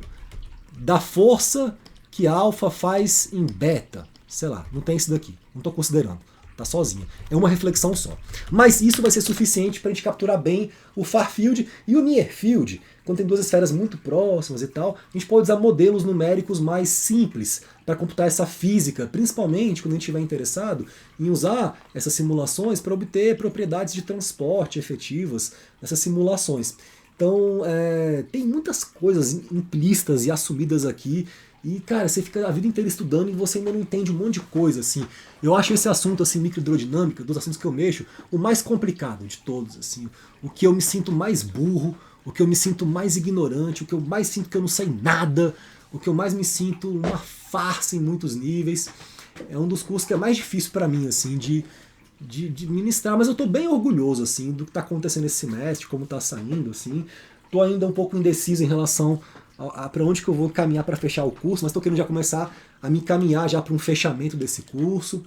da força que a alfa faz em beta. Sei lá, não tem isso daqui. Não estou considerando. Tá sozinha. É uma reflexão só. Mas isso vai ser suficiente para a gente capturar bem o far field e o near field. Quando tem duas esferas muito próximas e tal, a gente pode usar modelos numéricos mais simples para computar essa física, principalmente quando a gente estiver interessado em usar essas simulações para obter propriedades de transporte efetivas nessas simulações. Então, tem muitas coisas implícitas e assumidas aqui. E, cara, você fica a vida inteira estudando e você ainda não entende um monte de coisa, assim. Eu acho esse assunto, assim, microhidrodinâmica, dos assuntos que eu mexo, o mais complicado de todos, assim. O que eu me sinto mais burro, o que eu me sinto mais ignorante, o que eu mais sinto que eu não sei nada, o que eu mais me sinto uma farsa em muitos níveis. É um dos cursos que é mais difícil para mim, assim, de ministrar. Mas eu tô bem orgulhoso, assim, do que tá acontecendo esse semestre, como tá saindo, assim. Tô ainda um pouco indeciso em relação para onde que eu vou caminhar para fechar o curso, mas estou querendo já começar a me encaminhar já para um fechamento desse curso.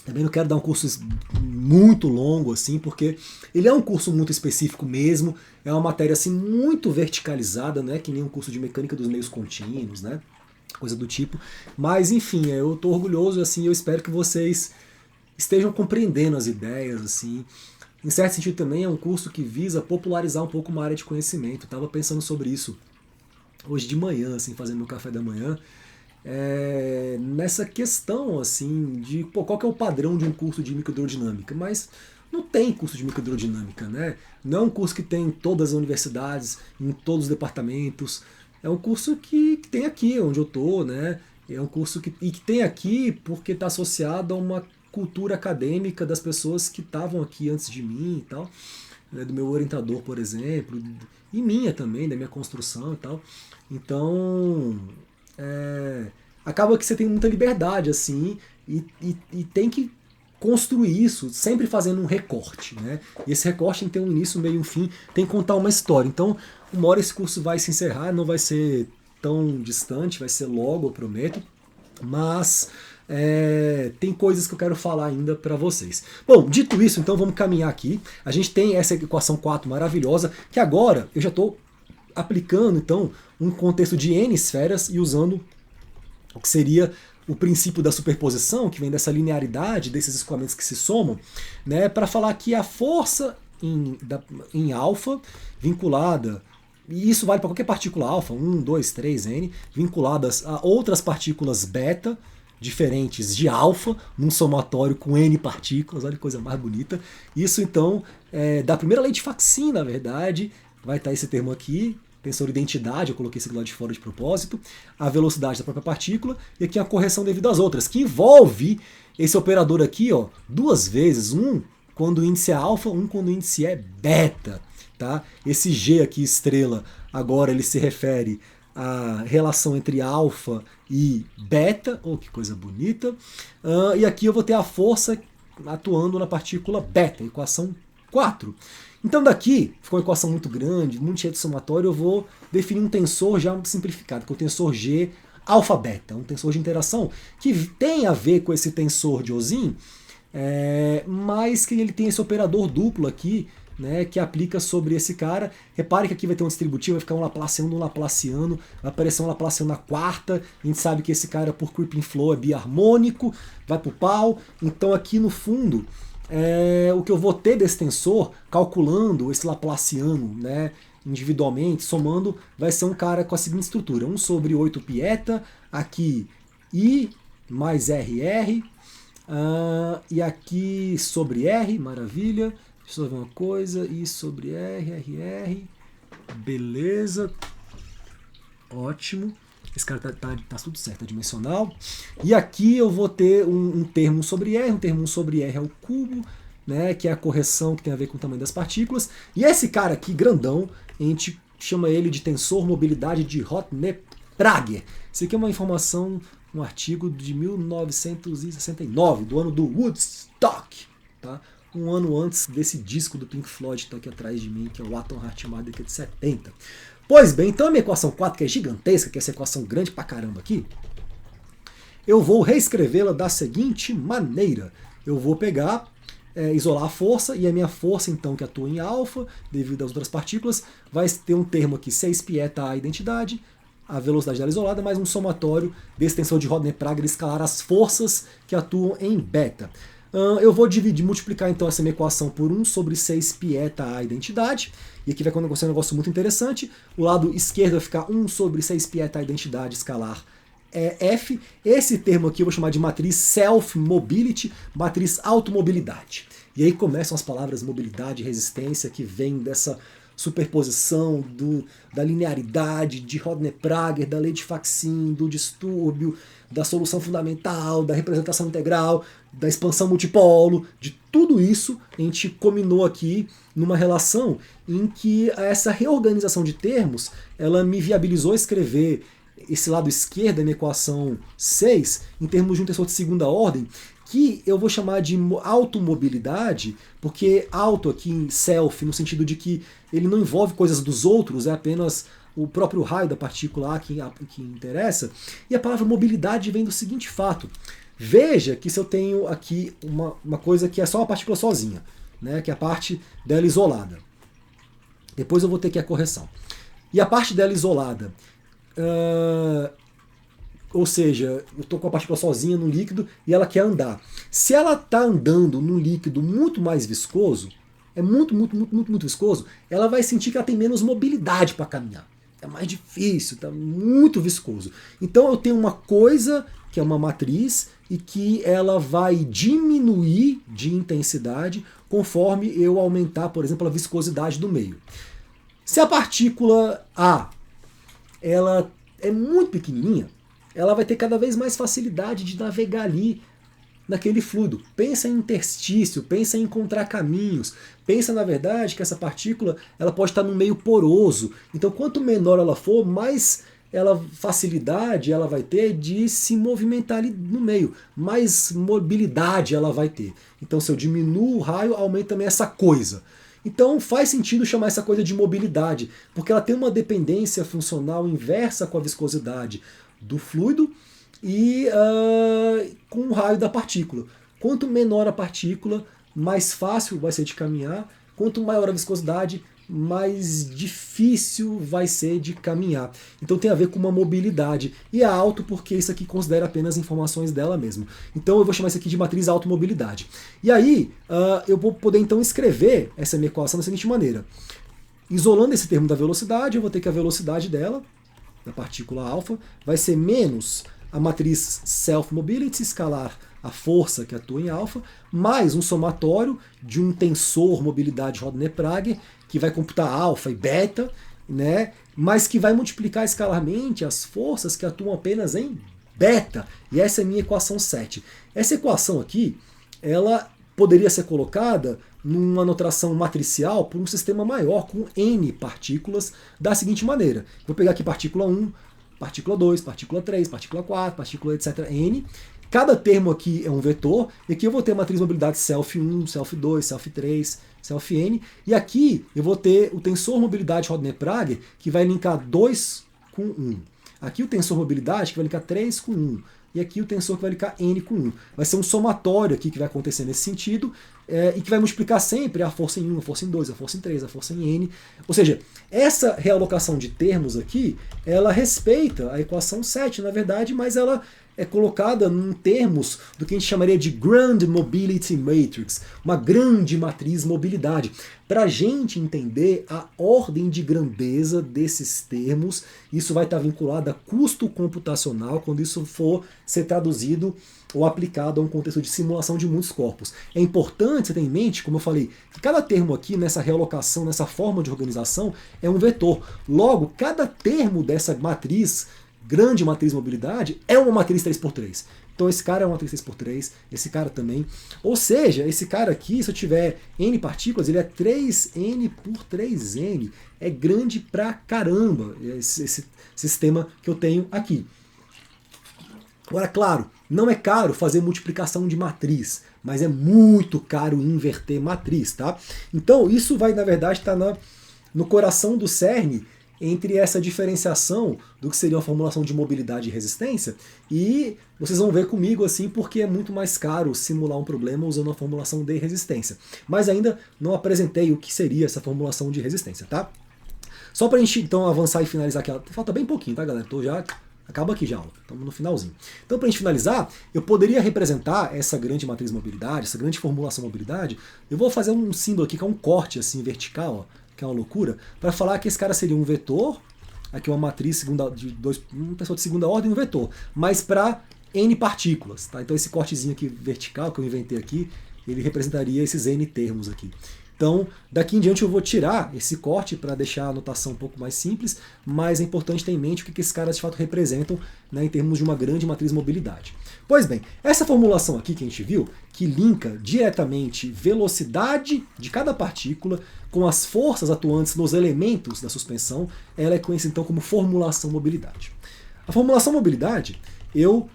Também não quero dar um curso muito longo, assim, porque ele é um curso muito específico mesmo, é uma matéria assim muito verticalizada, né, que nem um curso de mecânica dos meios contínuos, né, coisa do tipo. Mas enfim, eu estou orgulhoso, assim, eu espero que vocês estejam compreendendo as ideias, assim. Em certo sentido também é um curso que visa popularizar um pouco uma área de conhecimento. Eu estava pensando sobre isso hoje de manhã, assim, fazendo meu café da manhã, nessa questão assim de qual que é o padrão de um curso de microhidrodinâmica. Mas não tem curso de microhidrodinâmica, né? Não é um curso que tem em todas as universidades, em todos os departamentos. É um curso que tem aqui onde eu estou, né? É um curso que tem aqui porque está associado a uma cultura acadêmica das pessoas que estavam aqui antes de mim e tal, né, do meu orientador, por exemplo, e minha também, da minha construção e tal. Então, acaba que você tem muita liberdade, assim, e tem que construir isso, sempre fazendo um recorte, né? E esse recorte tem que ter um início, um meio e um fim, tem que contar uma história. Então, uma hora esse curso vai se encerrar, não vai ser tão distante, vai ser logo, eu prometo, mas tem coisas que eu quero falar ainda para vocês. Bom, dito isso, então vamos caminhar aqui. A gente tem essa equação 4 maravilhosa, que agora eu já estou aplicando então um contexto de N esferas e usando o que seria o princípio da superposição, que vem dessa linearidade desses escoamentos que se somam, né, para falar que a força em alfa vinculada, e isso vale para qualquer partícula alfa, 1, 2, 3, N, vinculadas a outras partículas beta, diferentes de alfa num somatório com N partículas, olha que coisa mais bonita. Isso então da primeira lei de Faxin, na verdade, vai estar esse termo aqui, tensor identidade, eu coloquei esse aqui lá de fora de propósito, a velocidade da própria partícula e aqui a correção devido às outras, que envolve esse operador aqui, ó, duas vezes, um quando o índice é alfa, um quando o índice é beta. Tá? Esse G aqui, estrela, agora ele se refere à relação entre alfa e beta, oh, que coisa bonita. E aqui eu vou ter a força atuando na partícula beta, equação 4. Então daqui, ficou uma equação muito grande, muito cheia de somatório, eu vou definir um tensor já simplificado, que é o tensor G alfa-beta, um tensor de interação que tem a ver com esse tensor de Ozin, mas que ele tem esse operador duplo aqui, né, que aplica sobre esse cara. Repare que aqui vai ter um distributivo, vai ficar um Laplaciano, vai aparecer um Laplaciano na quarta, a gente sabe que esse cara por creeping flow é biharmônico, vai pro pau, então aqui no fundo o que eu vou ter desse tensor, calculando esse Laplaciano, né, individualmente, somando, vai ser um cara com a seguinte estrutura, 1 sobre 8 pieta, aqui I mais RR, e aqui sobre R, maravilha. Deixa eu ver uma coisa, I sobre R, RR, beleza, ótimo, esse cara tá tudo certo, é dimensional. E aqui eu vou ter um termo sobre R, um termo sobre R ao cubo, né, que é a correção que tem a ver com o tamanho das partículas. E esse cara aqui, grandão, a gente chama ele de tensor mobilidade de Rotner-Prager. Isso aqui é uma informação, um artigo de 1969, do ano do Woodstock, tá? Um ano antes desse disco do Pink Floyd que está aqui atrás de mim, que é o Atom Heart Mother, que é de 70. Pois bem, então a minha equação 4, que é gigantesca, que é essa equação grande pra caramba aqui, eu vou reescrevê-la da seguinte maneira. Eu vou pegar, isolar a força, e a minha força, então, que atua em alfa, devido às outras partículas, vai ter um termo aqui, 6 pieta a identidade, a velocidade dela isolada, mais um somatório desse tensor de Rotner-Prager escalar as forças que atuam em beta. Eu vou multiplicar então essa minha equação por 1 sobre 6 pieta a identidade, e aqui vai acontecer um negócio muito interessante, o lado esquerdo vai ficar 1 sobre 6 pieta a identidade escalar F, esse termo aqui eu vou chamar de matriz self-mobility, matriz automobilidade. E aí começam as palavras mobilidade e resistência, que vem dessa superposição da linearidade, de Rotner-Prager, da lei de Faxin, do distúrbio, da solução fundamental, da representação integral, da expansão multipolo, de tudo isso a gente combinou aqui numa relação em que essa reorganização de termos, ela me viabilizou escrever esse lado esquerdo da minha equação 6 em termos de um tensor de segunda ordem, que eu vou chamar de automobilidade, porque auto aqui em self, no sentido de que ele não envolve coisas dos outros, é apenas o próprio raio da partícula A que interessa. E a palavra mobilidade vem do seguinte fato. Veja que se eu tenho aqui uma coisa que é só uma partícula sozinha, né, que é a parte dela isolada. Depois eu vou ter aqui a correção. E a parte dela isolada, ou seja, eu estou com a partícula sozinha no líquido e ela quer andar. Se ela está andando num líquido muito mais viscoso, muito viscoso, ela vai sentir que ela tem menos mobilidade para caminhar. É mais difícil, está muito viscoso. Então eu tenho uma coisa que é uma matriz e que ela vai diminuir de intensidade conforme eu aumentar, por exemplo, a viscosidade do meio. Se a partícula A ela é muito pequenininha, ela vai ter cada vez mais facilidade de navegar ali naquele fluido. Pensa em interstício, pensa em encontrar caminhos, pensa na verdade que essa partícula ela pode estar num meio poroso. Então quanto menor ela for, mais facilidade ela vai ter de se movimentar ali no meio, mais mobilidade ela vai ter. Então se eu diminuo o raio, aumenta também essa coisa. Então faz sentido chamar essa coisa de mobilidade, porque ela tem uma dependência funcional inversa com a viscosidade do fluido e com o raio da partícula. Quanto menor a partícula, mais fácil vai ser de caminhar, quanto maior a viscosidade, mais difícil vai ser de caminhar. Então tem a ver com uma mobilidade. E é alto porque isso aqui considera apenas informações dela mesma. Então eu vou chamar isso aqui de matriz automobilidade. E aí eu vou poder então escrever essa minha equação da seguinte maneira. Isolando esse termo da velocidade, eu vou ter que a velocidade dela, da partícula alfa, vai ser menos a matriz self-mobility, escalar a força que atua em alfa, mais um somatório de um tensor mobilidade Rodner-Prager, que vai computar alfa e beta, né, mas que vai multiplicar escalarmente as forças que atuam apenas em beta. E essa é a minha equação 7. Essa equação aqui, ela poderia ser colocada numa notação matricial por um sistema maior, com N partículas, da seguinte maneira. Vou pegar aqui partícula 1, partícula 2, partícula 3, partícula 4, partícula etc. N. Cada termo aqui é um vetor, e aqui eu vou ter a matriz mobilidade self1, self2, self3, self-n, e aqui eu vou ter o tensor mobilidade Rodner-Prager, que vai linkar 2 com 1. Aqui o tensor mobilidade, que vai linkar 3 com 1. E aqui o tensor que vai linkar n com 1. Vai ser um somatório aqui que vai acontecer nesse sentido, e que vai multiplicar sempre a força em 1, a força em 2, a força em 3, a força em n. Ou seja, essa realocação de termos aqui, ela respeita a equação 7, na verdade, mas ela é colocada em termos do que a gente chamaria de Grand Mobility Matrix, uma grande matriz mobilidade, para a gente entender a ordem de grandeza desses termos. Isso vai estar vinculado a custo computacional quando isso for ser traduzido ou aplicado a um contexto de simulação de muitos corpos. É importante você ter em mente, como eu falei, que cada termo aqui nessa realocação, nessa forma de organização, é um vetor. Logo, cada termo dessa matriz, grande matriz mobilidade, é uma matriz 3x3. Então esse cara é uma matriz 3x3, esse cara também. Ou seja, esse cara aqui, se eu tiver n partículas, ele é 3n por 3n. É grande pra caramba esse sistema que eu tenho aqui. Agora, claro, não é caro fazer multiplicação de matriz, mas é muito caro inverter matriz, tá? Então isso vai, na verdade, estar no coração do cerne entre essa diferenciação do que seria uma formulação de mobilidade e resistência, e vocês vão ver comigo assim, porque é muito mais caro simular um problema usando uma formulação de resistência. Mas ainda não apresentei o que seria essa formulação de resistência, tá? Só para a gente então avançar e finalizar aqui, falta bem pouquinho, tá, galera? Tô já acaba aqui já a aula, estamos no finalzinho. Então, para a gente finalizar, eu poderia representar essa grande matriz mobilidade, essa grande formulação mobilidade. Eu vou fazer um símbolo aqui que é um corte assim vertical, ó, que é uma loucura, para falar que esse cara seria um vetor, aqui uma matriz um tensor de segunda ordem, um vetor, mas para n partículas. Tá? Então esse cortezinho aqui vertical que eu inventei aqui, ele representaria esses n termos aqui. Então, daqui em diante eu vou tirar esse corte para deixar a notação um pouco mais simples, mas é importante ter em mente o que esses caras de fato representam, né, em termos de uma grande matriz mobilidade. Pois bem, essa formulação aqui que a gente viu, que linka diretamente velocidade de cada partícula com as forças atuantes nos elementos da suspensão, ela é conhecida então como formulação mobilidade. A formulação mobilidade, eu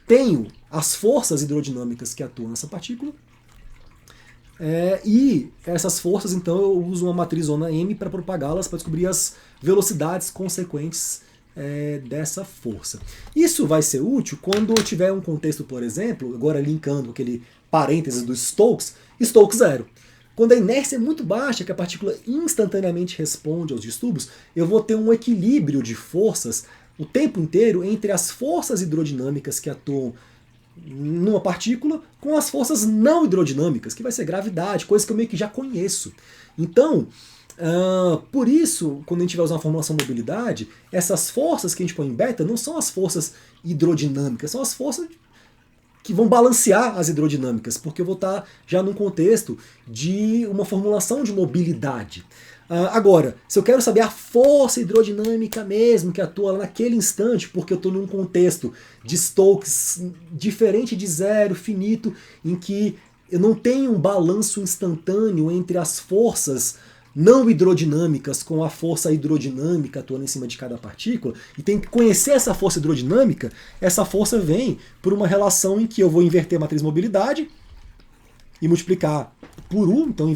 tenho as forças hidrodinâmicas que atuam nessa partícula, e essas forças, então, eu uso uma matriz zona M para propagá-las, para descobrir as velocidades consequentes dessa força. Isso vai ser útil quando eu tiver um contexto, por exemplo, agora linkando aquele parênteses do Stokes, Stokes zero. Quando a inércia é muito baixa, que a partícula instantaneamente responde aos distúrbios, eu vou ter um equilíbrio de forças o tempo inteiro entre as forças hidrodinâmicas que atuam numa partícula com as forças não hidrodinâmicas, que vai ser gravidade, coisa que eu meio que já conheço. Então, por isso, quando a gente vai usar uma formulação de mobilidade, essas forças que a gente põe em beta não são as forças hidrodinâmicas, são as forças que vão balancear as hidrodinâmicas, porque eu vou estar já num contexto de uma formulação de mobilidade. Agora, se eu quero saber a força hidrodinâmica mesmo que atua naquele instante, porque eu estou num contexto de Stokes diferente de zero, finito, em que eu não tenho um balanço instantâneo entre as forças não hidrodinâmicas com a força hidrodinâmica atuando em cima de cada partícula, e tem que conhecer essa força hidrodinâmica, essa força vem por uma relação em que eu vou inverter a matriz mobilidade e multiplicar por U, então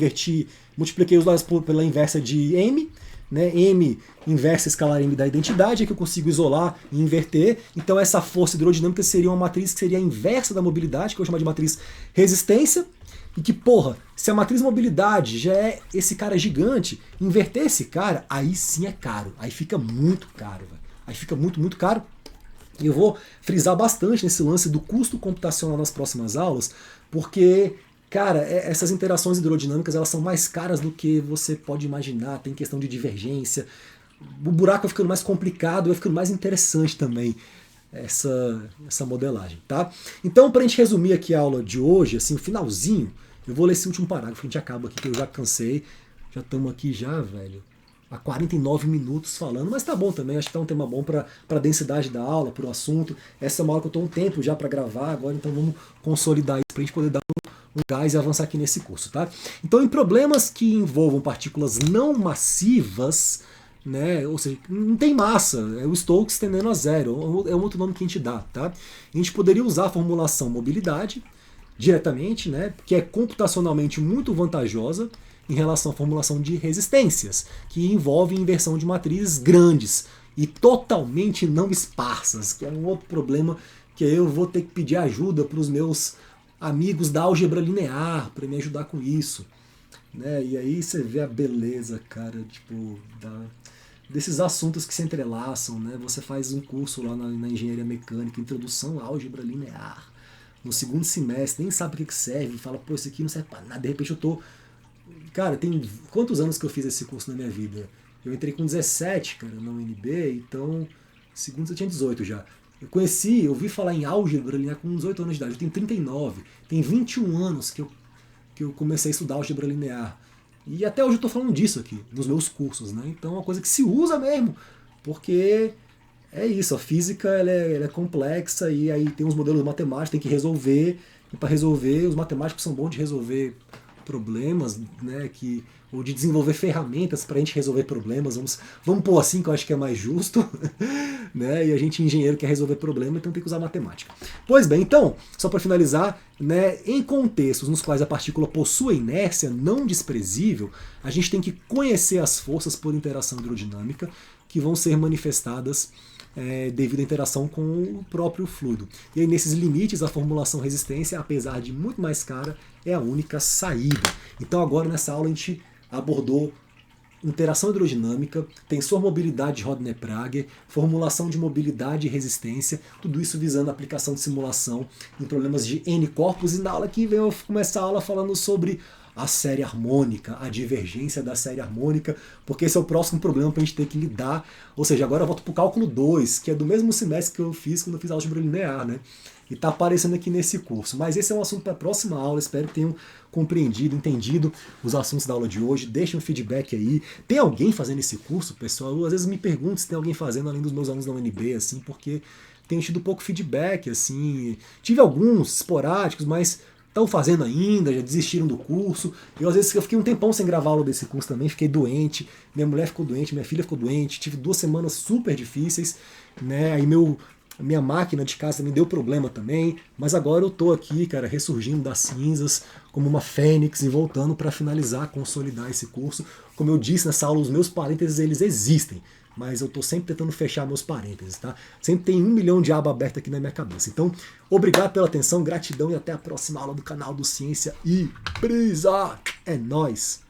multipliquei os lados pela inversa de M, né? M inversa escalar M da identidade, é que eu consigo isolar e inverter. Então essa força hidrodinâmica seria uma matriz que seria a inversa da mobilidade, que eu vou chamar de matriz resistência, e que, porra, se a matriz mobilidade já é esse cara gigante, inverter esse cara, aí sim é caro, aí fica muito caro, véio. Aí fica muito, muito caro. E eu vou frisar bastante nesse lance do custo computacional nas próximas aulas, porque, cara, essas interações hidrodinâmicas, elas são mais caras do que você pode imaginar, tem questão de divergência, o buraco vai ficando mais complicado, vai ficando mais interessante também. essa modelagem, tá? Então, para a gente resumir aqui a aula de hoje, assim, o finalzinho, eu vou ler esse último parágrafo, a gente acaba aqui, que eu já cansei, já estamos aqui já, velho, há 49 minutos falando, mas tá bom também, acho que tá um tema bom para a densidade da aula, para o assunto. Essa é uma aula que eu estou um tempo já para gravar agora, então vamos consolidar isso para a gente poder dar um gás e avançar aqui nesse curso, tá? Então, em problemas que envolvam partículas não massivas, né, ou seja, não tem massa, é o Stokes tendendo a zero, é um outro nome que a gente dá, tá? A gente poderia usar a formulação mobilidade diretamente, né, que é computacionalmente muito vantajosa em relação à formulação de resistências, que envolve inversão de matrizes grandes e totalmente não esparsas, que é um outro problema que eu vou ter que pedir ajuda para os meus amigos da álgebra linear para me ajudar com isso, né? E aí você vê a beleza, cara, tipo, desses assuntos que se entrelaçam, né? Você faz um curso lá na engenharia mecânica, introdução à álgebra linear, no segundo semestre, nem sabe o que serve, fala, pô, isso aqui não serve pra nada, de repente eu tô... Cara, tem quantos anos que eu fiz esse curso na minha vida? Eu entrei com 17, cara, na UNB, então, segundo eu tinha 18 já. Eu ouvi falar em álgebra linear com 18 anos de idade, eu tenho 39, tem 21 anos que eu comecei a estudar álgebra linear. E até hoje eu estou falando disso aqui, nos meus cursos, né? Então é uma coisa que se usa mesmo, porque é isso, a física ela é complexa e aí tem uns modelos matemáticos, tem que resolver, e para resolver, os matemáticos são bons de resolver problemas, né, ou de desenvolver ferramentas para a gente resolver problemas, vamos pôr assim, que eu acho que é mais justo, né, e a gente engenheiro quer resolver problema, então tem que usar matemática. Pois bem, então, só para finalizar, né, em contextos nos quais a partícula possui inércia não desprezível, a gente tem que conhecer as forças por interação hidrodinâmica que vão ser manifestadas devido à interação com o próprio fluido. E aí, nesses limites, a formulação resistência, apesar de muito mais cara, é a única saída. Então agora nessa aula a gente abordou interação hidrodinâmica, tensor mobilidade de Rodner-Prager, formulação de mobilidade e resistência, tudo isso visando a aplicação de simulação em problemas de N-corpos. E na aula que vem eu começar a aula falando sobre a série harmônica, a divergência da série harmônica, porque esse é o próximo problema para a gente ter que lidar. Ou seja, agora eu volto para o cálculo 2, que é do mesmo semestre que eu fiz quando eu fiz álgebra linear, né? E está aparecendo aqui nesse curso. Mas esse é um assunto para a próxima aula, espero que tenham compreendido, entendido os assuntos da aula de hoje. Deixem um feedback aí. Tem alguém fazendo esse curso, pessoal? Eu, às vezes me pergunto se tem alguém fazendo além dos meus alunos da UNB, assim, porque tenho tido pouco feedback, assim. Tive alguns esporádicos, mas estão fazendo ainda, já desistiram do curso. Eu, às vezes, eu fiquei um tempão sem gravar aula desse curso também, fiquei doente, minha mulher ficou doente, minha filha ficou doente, tive 2 semanas super difíceis, né? Aí minha máquina de casa me deu problema também, mas agora eu tô aqui, cara, ressurgindo das cinzas, como uma fênix e voltando para finalizar, consolidar esse curso. Como eu disse nessa aula, os meus parênteses, eles existem, mas eu estou sempre tentando fechar meus parênteses, tá? Sempre tem 1 milhão de abas abertas aqui na minha cabeça. Então, obrigado pela atenção, gratidão e até a próxima aula do canal do Ciência e Brisa. É nóis!